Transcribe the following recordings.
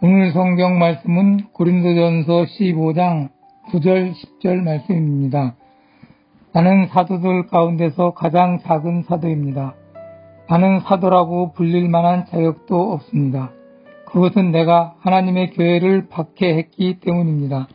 오늘 성경 말씀은 고린도전서 15장 9절 10절 말씀입니다. 나는 사도들 가운데서 가장 작은 사도입니다. 나는 사도라고 불릴 만한 자격도 없습니다. 그것은 내가 하나님의 교회를 박해했기 때문입니다.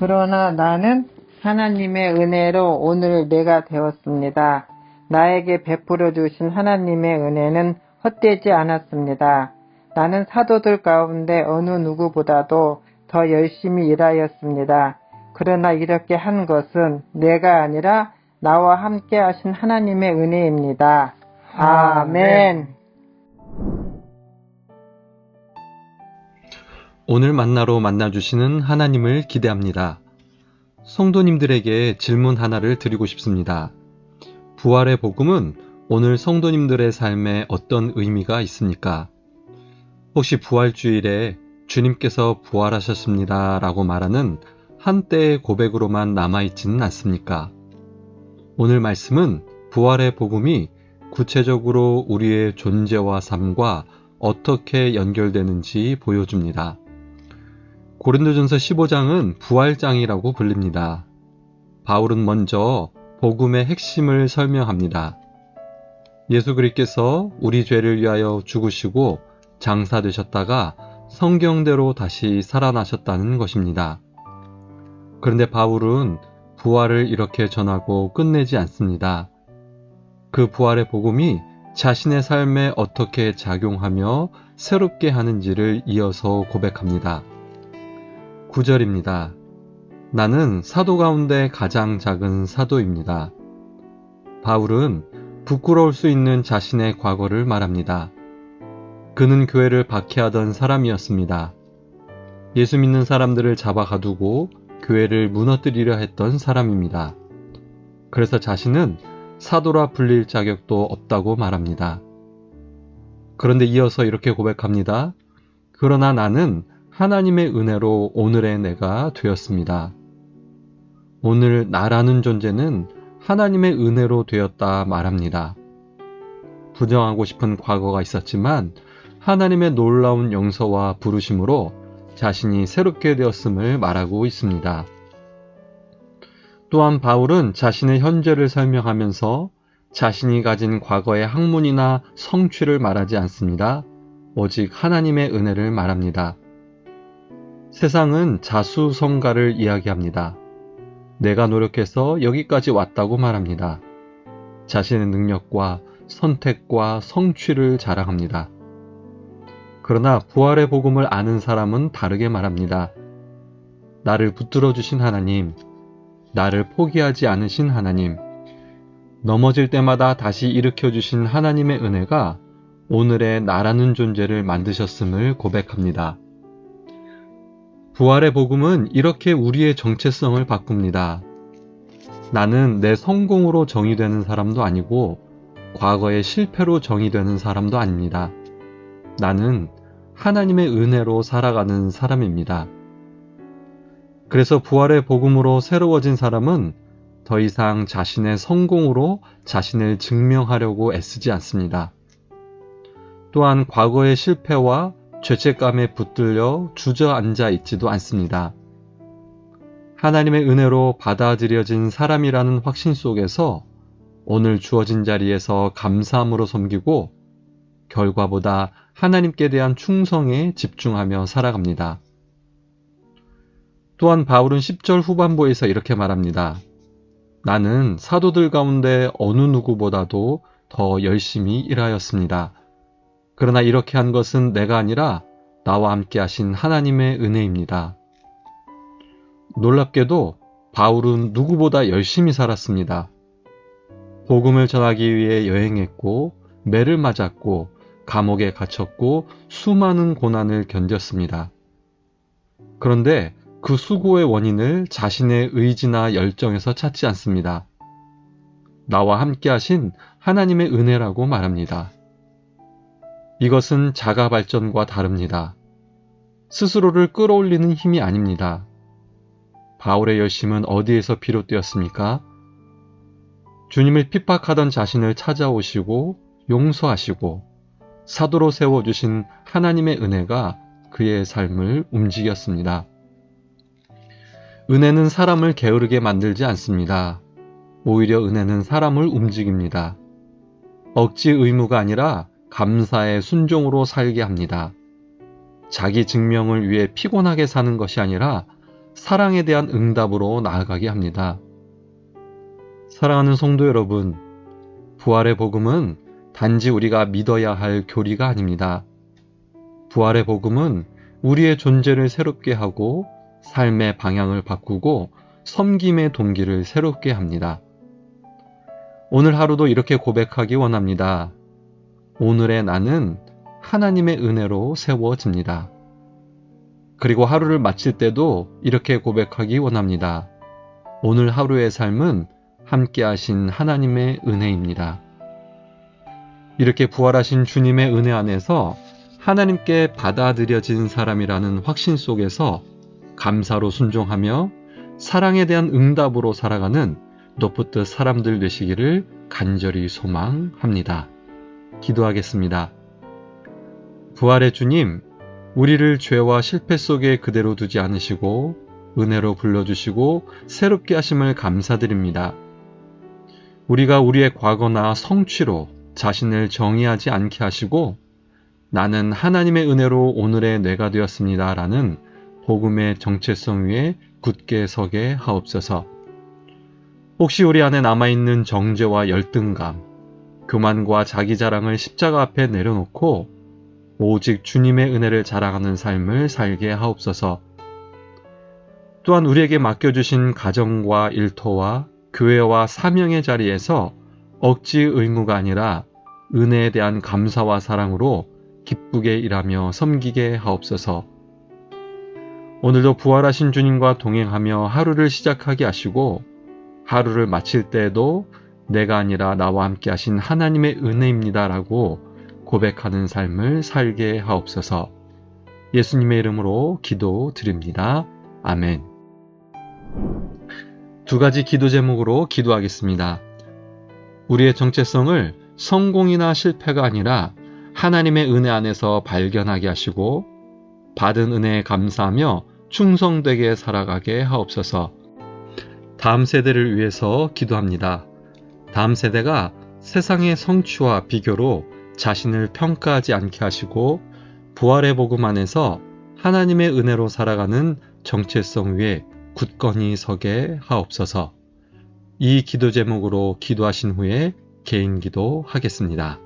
그러나 나는 하나님의 은혜로 오늘 내가 되었습니다. 나에게 베풀어 주신 하나님의 은혜는 헛되지 않았습니다. 나는 사도들 가운데 어느 누구보다도 더 열심히 일하였습니다. 그러나 이렇게 한 것은 내가 아니라 나와 함께 하신 하나님의 은혜입니다. 아멘. 오늘 만나로 만나주시는 하나님을 기대합니다. 성도님들에게 질문 하나를 드리고 싶습니다. 부활의 복음은 오늘 성도님들의 삶에 어떤 의미가 있습니까? 혹시 부활주일에 주님께서 부활하셨습니다 라고 말하는 한때의 고백으로만 남아있지는 않습니까? 오늘 말씀은 부활의 복음이 구체적으로 우리의 존재와 삶과 어떻게 연결되는지 보여줍니다. 고린도전서 15장은 부활장이라고 불립니다. 바울은 먼저 복음의 핵심을 설명합니다. 예수 그리스도께서 우리 죄를 위하여 죽으시고 장사되셨다가 성경대로 다시 살아나셨다는 것입니다. 그런데 바울은 부활을 이렇게 전하고 끝내지 않습니다. 그 부활의 복음이 자신의 삶에 어떻게 작용하며 새롭게 하는지를 이어서 고백합니다. 9절입니다. 나는 사도 가운데 가장 작은 사도입니다. 바울은 부끄러울 수 있는 자신의 과거를 말합니다. 그는 교회를 박해하던 사람이었습니다. 예수 믿는 사람들을 잡아 가두고 교회를 무너뜨리려 했던 사람입니다. 그래서 자신은 사도라 불릴 자격도 없다고 말합니다. 그런데 이어서 이렇게 고백합니다. 그러나 나는 하나님의 은혜로 오늘의 내가 되었습니다. 오늘 나라는 존재는 하나님의 은혜로 되었다 말합니다. 부정하고 싶은 과거가 있었지만 하나님의 놀라운 용서와 부르심으로 자신이 새롭게 되었음을 말하고 있습니다. 또한 바울은 자신의 현재를 설명하면서 자신이 가진 과거의 학문이나 성취를 말하지 않습니다. 오직 하나님의 은혜를 말합니다. 세상은 자수성가를 이야기합니다. 내가 노력해서 여기까지 왔다고 말합니다. 자신의 능력과 선택과 성취를 자랑합니다. 그러나 부활의 복음을 아는 사람은 다르게 말합니다. 나를 붙들어 주신 하나님, 나를 포기하지 않으신 하나님, 넘어질 때마다 다시 일으켜 주신 하나님의 은혜가 오늘의 나라는 존재를 만드셨음을 고백합니다. 부활의 복음은 이렇게 우리의 정체성을 바꿉니다. 나는 내 성공으로 정의되는 사람도 아니고 과거의 실패로 정의되는 사람도 아닙니다. 나는 하나님의 은혜로 살아가는 사람입니다. 그래서 부활의 복음으로 새로워진 사람은 더 이상 자신의 성공으로 자신을 증명하려고 애쓰지 않습니다. 또한 과거의 실패와 죄책감에 붙들려 주저앉아 있지도 않습니다. 하나님의 은혜로 받아들여진 사람이라는 확신 속에서 오늘 주어진 자리에서 감사함으로 섬기고 결과보다 하나님께 대한 충성에 집중하며 살아갑니다. 또한 바울은 10절 후반부에서 이렇게 말합니다. 나는 사도들 가운데 어느 누구보다도 더 열심히 일하였습니다. 그러나 이렇게 한 것은 내가 아니라 나와 함께 하신 하나님의 은혜입니다. 놀랍게도 바울은 누구보다 열심히 살았습니다. 복음을 전하기 위해 여행했고 매를 맞았고 감옥에 갇혔고 수많은 고난을 견뎠습니다. 그런데 그 수고의 원인을 자신의 의지나 열정에서 찾지 않습니다. 나와 함께 하신 하나님의 은혜라고 말합니다. 이것은 자가 발전과 다릅니다. 스스로를 끌어올리는 힘이 아닙니다. 바울의 열심은 어디에서 비롯되었습니까? 주님을 핍박하던 자신을 찾아오시고 용서하시고 사도로 세워주신 하나님의 은혜가 그의 삶을 움직였습니다. 은혜는 사람을 게으르게 만들지 않습니다. 오히려 은혜는 사람을 움직입니다. 억지 의무가 아니라 감사의 순종으로 살게 합니다. 자기 증명을 위해 피곤하게 사는 것이 아니라 사랑에 대한 응답으로 나아가게 합니다. 사랑하는 성도 여러분, 부활의 복음은 단지 우리가 믿어야 할 교리가 아닙니다. 부활의 복음은 우리의 존재를 새롭게 하고 삶의 방향을 바꾸고 섬김의 동기를 새롭게 합니다. 오늘 하루도 이렇게 고백하기 원합니다. 오늘의 나는 하나님의 은혜로 세워집니다. 그리고 하루를 마칠 때도 이렇게 고백하기 원합니다. 오늘 하루의 삶은 함께 하신 하나님의 은혜입니다. 이렇게 부활하신 주님의 은혜 안에서 하나님께 받아들여진 사람이라는 확신 속에서 감사로 순종하며 사랑에 대한 응답으로 살아가는 노프트 사람들 되시기를 간절히 소망합니다. 기도하겠습니다. 부활의 주님, 우리를 죄와 실패 속에 그대로 두지 않으시고 은혜로 불러주시고 새롭게 하심을 감사드립니다. 우리가 우리의 과거나 성취로 자신을 정의하지 않게 하시고 나는 하나님의 은혜로 오늘의 뇌가 되었습니다. 라는 복음의 정체성 위에 굳게 서게 하옵소서. 혹시 우리 안에 남아있는 정죄와 열등감, 교만과 자기 자랑을 십자가 앞에 내려놓고 오직 주님의 은혜를 자랑하는 삶을 살게 하옵소서. 또한 우리에게 맡겨주신 가정과 일터와 교회와 사명의 자리에서 억지 의무가 아니라 은혜에 대한 감사와 사랑으로 기쁘게 일하며 섬기게 하옵소서. 오늘도 부활하신 주님과 동행하며 하루를 시작하게 하시고 하루를 마칠 때에도 내가 아니라 나와 함께 하신 하나님의 은혜입니다라고 고백하는 삶을 살게 하옵소서. 예수님의 이름으로 기도드립니다. 아멘. 두 가지 기도 제목으로 기도하겠습니다. 우리의 정체성을 성공이나 실패가 아니라 하나님의 은혜 안에서 발견하게 하시고 받은 은혜에 감사하며 충성되게 살아가게 하옵소서. 다음 세대를 위해서 기도합니다. 다음 세대가 세상의 성취와 비교로 자신을 평가하지 않게 하시고 부활의 복음 안에서 하나님의 은혜로 살아가는 정체성 위에 굳건히 서게 하옵소서. 이 기도 제목으로 기도하신 후에 개인 기도 하겠습니다.